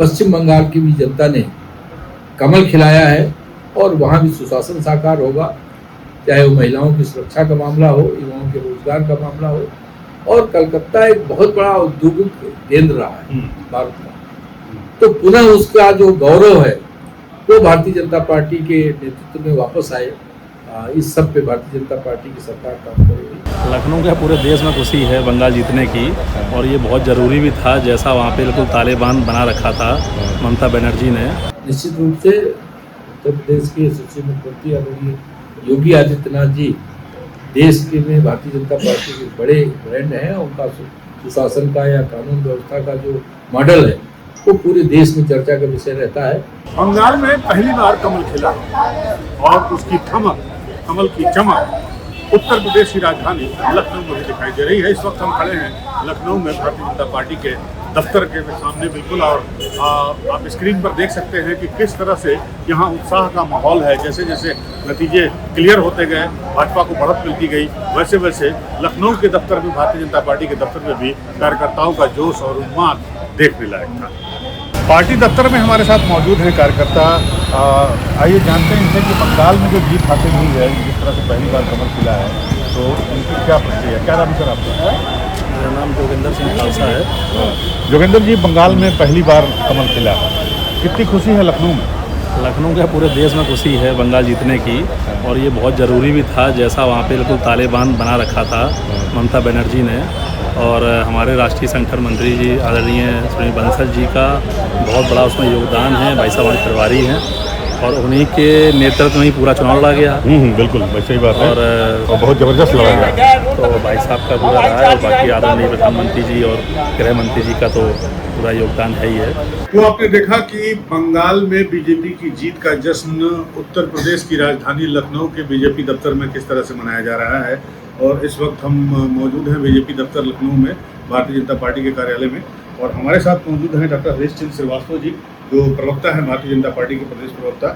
पश्चिम बंगाल की भी जनता ने कमल खिलाया है और वहाँ भी सुशासन साकार होगा, चाहे वो महिलाओं की सुरक्षा का मामला हो, युवाओं के रोजगार का मामला हो। और कलकत्ता एक बहुत बड़ा औद्योगिक केंद्र रहा है भारत का, तो पुनः उसका जो गौरव है वो भारतीय जनता पार्टी के नेतृत्व में वापस आए। इस सब पे भारतीय जनता पार्टी की सरकार काम करेगी। लखनऊ के पूरे देश में खुशी है बंगाल जीतने की, और ये बहुत ज़रूरी भी था, जैसा वहाँ पे बिल्कुल तालिबान बना रखा था ममता बनर्जी ने। निश्चित रूप से उत्तर प्रदेश के यशस्वी मुख्यमंत्री आदरणीय योगी आदित्यनाथ जी देश के में भारतीय जनता पार्टी के बड़े ब्रांड हैं। उनका सुशासन का या कानून व्यवस्था का जो मॉडल है वो पूरे देश में चर्चा का विषय रहता है। बंगाल में पहली बार कमल खिला और उसकी थमक, कमल की चमक उत्तर प्रदेश की राजधानी लखनऊ में भी दिखाई दे रही है। इस वक्त हम खड़े हैं लखनऊ में भारतीय जनता पार्टी के दफ्तर के सामने बिल्कुल, और आप स्क्रीन पर देख सकते हैं कि किस तरह से यहाँ उत्साह का माहौल है। जैसे जैसे नतीजे क्लियर होते गए, भाजपा को बढ़त मिलती गई, वैसे वैसे लखनऊ के दफ्तर में, भारतीय जनता पार्टी के दफ्तर में भी कार्यकर्ताओं का जोश और उन्माद देखने लायक था। पार्टी दफ्तर में हमारे साथ मौजूद हैं कार्यकर्ता। आइए जानते हैं इनसे कि बंगाल में जो जीत हासिल हुई है, जिस तरह से पहली बार कमल खिला है, तो इनकी क्या प्रतिक्रिया, क्या नाम सर आपका? मेरा नाम जोगिंदर सिंह खालसा है। जोगिंदर जी, बंगाल में पहली बार कमल खिला, कितनी खुशी है लखनऊ में? लखनऊ के पूरे देश में खुशी है बंगाल जीतने की, और ये बहुत ज़रूरी भी था, जैसा वहाँ पे बिल्कुल तालिबान बना रखा था ममता बनर्जी ने। और हमारे राष्ट्रीय संगठन मंत्री जी आदरणीय श्री बंसल जी का बहुत बड़ा उसमें योगदान है। भाई साहब हमारे परिवारी हैं और उन्हीं के नेतृत्व में ही पूरा चुनाव लड़ा गया। बिल्कुल वैसे ही बात है, और बहुत ज़बरदस्त लड़ा गया। तो भाई साहब का पूरा रहा है, और बाकी आदरणीय प्रधानमंत्री जी और गृह मंत्री जी का तो पूरा योगदान है ही है। तो आपने देखा कि बंगाल में बीजेपी की जीत का जश्न उत्तर प्रदेश की राजधानी लखनऊ के बीजेपी दफ्तर में किस तरह से मनाया जा रहा है। और इस वक्त हम मौजूद हैं बीजेपी दफ्तर लखनऊ में, भारतीय जनता पार्टी के कार्यालय में, और हमारे साथ मौजूद हैं डॉक्टर हरीश चंद्र श्रीवास्तव जी, जो प्रवक्ता है भारतीय जनता पार्टी के प्रदेश प्रवक्ता।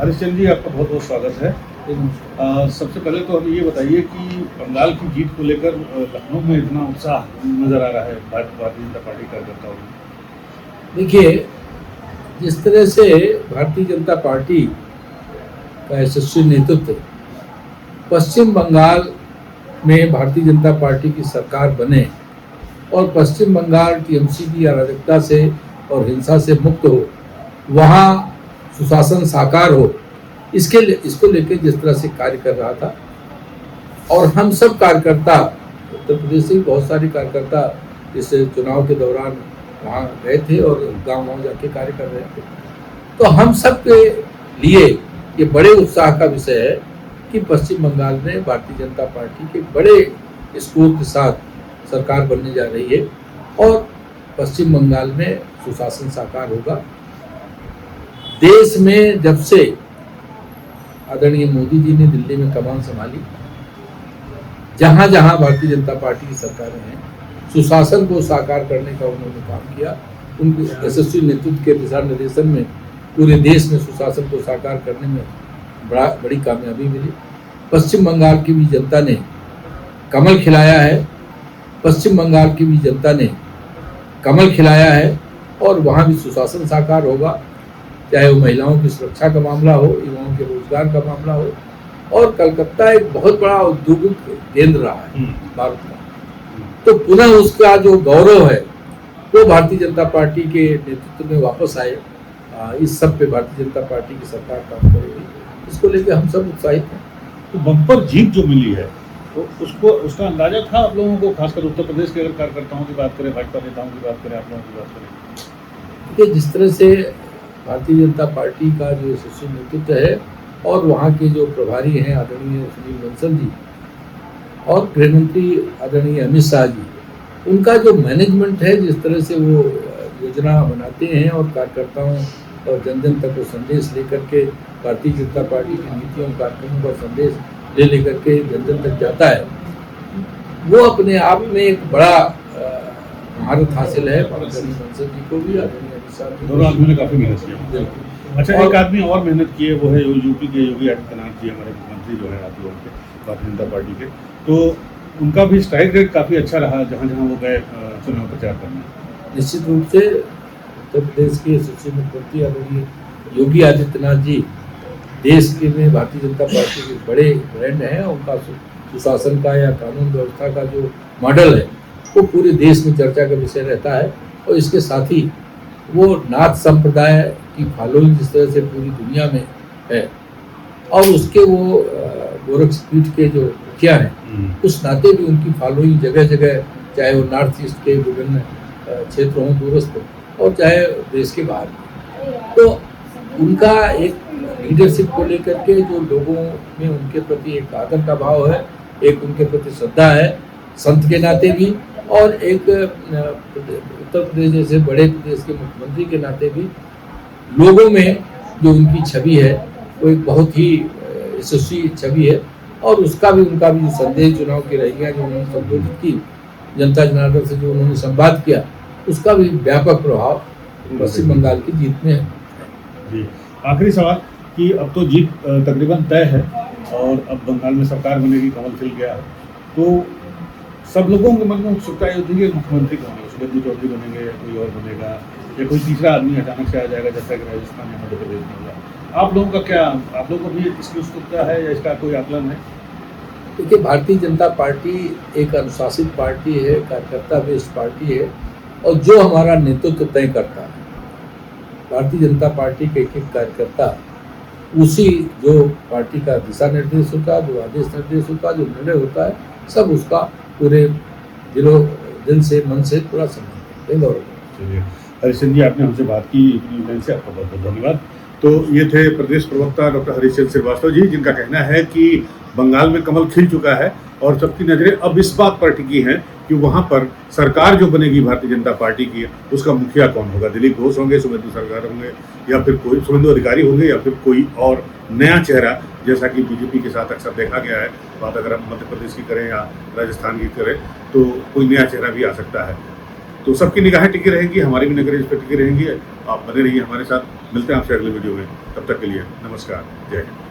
हरीश चंद्र जी, आपका बहुत बहुत स्वागत है। सबसे पहले तो हमें ये बताइए कि बंगाल की जीत को लेकर लखनऊ में इतना उत्साह नजर आ रहा है भारतीय जनता पार्टी कार्यकर्ताओं में। देखिए, जिस तरह से भारतीय जनता पार्टी का यशस्वी नेतृत्व पश्चिम बंगाल में भारतीय जनता पार्टी की सरकार बने और पश्चिम बंगाल टीएमसी की अराजकता से और हिंसा से मुक्त हो, वहाँ सुशासन साकार हो, इसको लेकर जिस तरह से कार्य कर रहा था, और हम सब कार्यकर्ता उत्तर प्रदेश से बहुत सारे कार्यकर्ता इस चुनाव के दौरान वहाँ गए थे और गांव जाके कार्य कर रहे थे। तो हम सब के लिए ये बड़े उत्साह का विषय है कि पश्चिम बंगाल में भारतीय जनता पार्टी के बड़े स्कोर के साथ सरकार बनने जा रही है और पश्चिम बंगाल में सुशासन साकार होगा। देश में जब से आदरणीय मोदी जी ने दिल्ली में कमान संभाली, जहां जहां भारतीय जनता पार्टी की सरकारें हैं, सुशासन को साकार करने का उन्होंने काम किया। उनके यशस्वी नेतृत्व के दिशा निर्देशन में पूरे देश में सुशासन को साकार करने में बड़ी कामयाबी मिली। पश्चिम बंगाल की भी जनता ने कमल खिलाया है, पश्चिम बंगाल की भी जनता ने कमल खिलाया है और वहाँ भी सुशासन साकार होगा, चाहे वो महिलाओं की सुरक्षा का मामला हो, युवाओं के रोजगार का मामला हो। और कलकत्ता एक बहुत बड़ा औद्योगिक केंद्र रहा है भारत का, तो पुनः उसका जो गौरव है वो भारतीय जनता पार्टी के नेतृत्व में वापस आए। इस सब पे भारतीय जनता पार्टी की सरकार काम करेगी, इसको लेकर हम सब उत्साहित हैं। तो बम्पर जीत जो मिली है, तो उसका अंदाजा था आप लोगों को, खासकर उत्तर प्रदेश के अगर कार्यकर्ताओं की बात करें, भाजपा नेताओं की बात करें, आप लोगों की बात करें? देखिए, जिस तरह से भारतीय जनता पार्टी का जो यशस्वी नेतृत्व है और वहाँ के जो प्रभारी हैं आदरणीय श्री बंसल जी और गृह मंत्री आदरणीय अमित शाह जी, उनका जो मैनेजमेंट है, जिस तरह से वो योजना बनाते हैं और कार्यकर्ताओं और जन जन तक वो संदेश लेकर के भारतीय जनता पार्टी की नीतियों कार्यक्रमों का संदेश ले लेकर के जन जन तक जाता है, वो अपने आप में एक बड़ा महारत हासिल है। आदरणीय बंसल जी को भी, आदरणीय अमित शाह जी, दोनों आदमी ने काफ़ी मेहनत किया। अच्छा, एक आदमी और मेहनत किए, वो है यूपी के योगी आदित्यनाथ जी, हमारे मुख्यमंत्री जो है आप लोगों के भारतीय जनता पार्टी के, तो उनका भी स्ट्राइक रेट काफ़ी अच्छा रहा जहाँ जहाँ वो गए चुनाव प्रचार करने। निश्चित रूप से उत्तर प्रदेश के यशस्वी मुख्यमंत्री आदरणीय योगी आदित्यनाथ जी देश के में भारतीय जनता पार्टी के बड़े ब्रांड हैं। उनका सुशासन का या कानून व्यवस्था का जो मॉडल है वो पूरे देश में चर्चा का विषय रहता है। और इसके साथ ही वो नाथ संप्रदाय की फॉलोइंग जिस तरह से पूरी दुनिया में है और उसके वो गोरक्षपीठ के जो मुखिया हैं उस नाते भी उनकी फॉलोइंग जगह जगह, चाहे वो नॉर्थ ईस्ट के विभिन्न क्षेत्र हों दूरस्थ और चाहे देश के बाहर। तो उनका एक लीडरशिप को लेकर के जो लोगों में उनके प्रति एक आदर का भाव है, एक उनके प्रति श्रद्धा है संत के नाते भी, और एक उत्तर प्रदेश जैसे बड़े प्रदेश के मुख्यमंत्री के नाते भी लोगों में जो उनकी छवि है वो एक बहुत ही यशस्वी छवि है। और उसका भी उनका भी जो संदेश चुनाव की रही जो उन्होंने संबोधित की जनता जनार्दन से जो उन्होंने संवाद किया उसका भी व्यापक प्रभाव पश्चिम बंगाल की जीत में है। जी, आखिरी सवाल कि अब तो जीत तकरीबन तय है और अब बंगाल में सरकार बनेगी, कमल खिल गया है, तो सब लोगों के मन में उत्सुकता ये होती है कि मुख्यमंत्री कौन है, सुभेंदु चौधरी बनेंगे या कोई और बनेगा या कोई तीसरा आदमी अचानक से आ जाएगा जैसा कि राजस्थान या मध्य प्रदेश में हुआ। आप लोगों का क्या, आप लोगों को भी इसकी उत्सुकता है या इसका कोई आकलन है? देखिए, भारतीय जनता पार्टी एक अनुशासित पार्टी है, कार्यकर्ता बेस्ड पार्टी है और जो हमारा नेतृत्व तय करता है भारतीय जनता पार्टी के एक कार्यकर्ता उसी जो पार्टी का दिशा निर्देश होता है, जो आदेश निर्देश होता है, जो निर्णय होता है, सब उसका पूरे दिल से मन से पूरा समझते हैं। चलिए, हरिश्चंद्र जी आपने हमसे बात की, इतनी लाइन से आपका बहुत बहुत धन्यवाद। तो ये थे प्रदेश प्रवक्ता डॉक्टर हरिश्चंद्र श्रीवास्तव जी, जिनका कहना है कि बंगाल में कमल खिल चुका है और सबकी नजरें अब इस बात पर टिकी हैं कि वहाँ पर सरकार जो बनेगी भारतीय जनता पार्टी की उसका मुखिया कौन होगा। दिलीप घोष होंगे, शुभेंदु सरकार होंगे या फिर कोई शुभेंदु अधिकारी होंगे या फिर कोई और नया चेहरा, जैसा कि बीजेपी के साथ अक्सर देखा गया है। बात अगर हम मध्य प्रदेश की करें या राजस्थान की करें तो कोई नया चेहरा भी आ सकता है। तो सबकी निगाहें टिकी रहेंगी, हमारी भी निगाहें इस पर टिकी रहेंगी। आप बने रहिए हमारे साथ, मिलते हैं आपसे अगले वीडियो में। तब तक के लिए नमस्कार, जय हिंद।